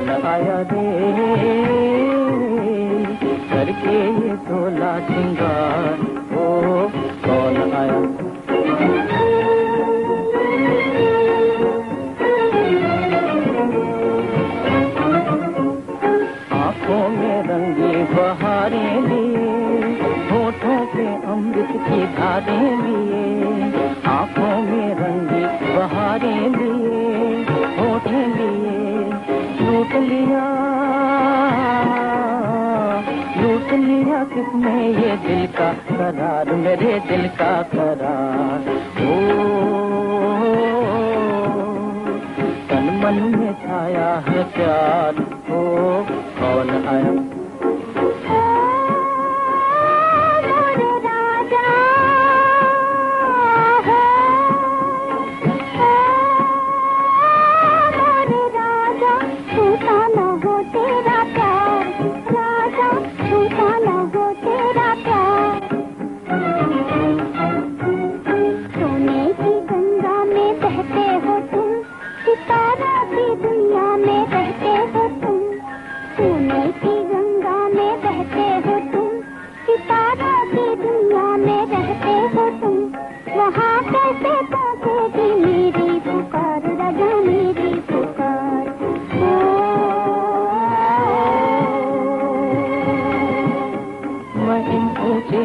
कौन आया रे करके ये तोला सिंगार, ओ कौन आया। आंखों में रंगी बहारें लिए, होठों पे अमृत की धारें लिए, आंखों में रंगी बहारें लिए, होठें लिए, लूट लिया किसने ये दिल का करार, मेरे दिल का करार। ओ तन मन में छाया है प्यार, ओ कौन आया।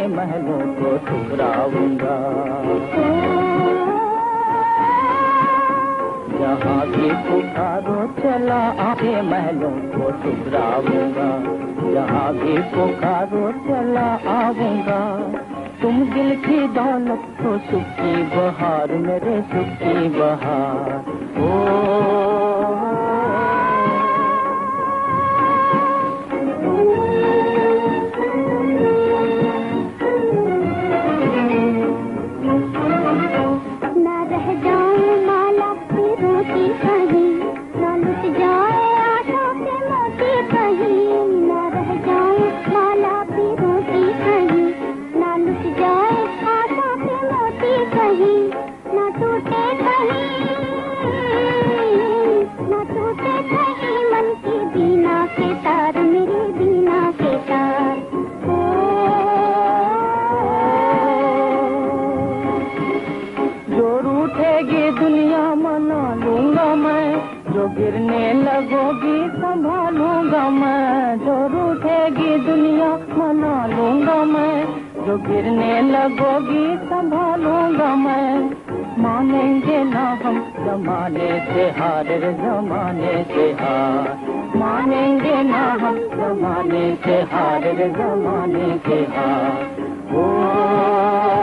महलों को ठुकराऊंगा, जहाँ भी पुकारो चला आके महलों को ठुकराऊंगा, जहाँ भी पुकारो चला आऊंगा। तुम दिल की दौलत तो सुख की बहार, मेरे सुख की बहार। ओ गिरने लगोगी संभालूंगा मैं, जो रूठेगी दुनिया मना लूंगा मैं, जो गिरने लगोगी संभालूंगा मैं। मानेंगे ना हम जमाने से हार, जमाने से हार, मानेंगे ना हम जमाने से हार, जमाने से हार। ओ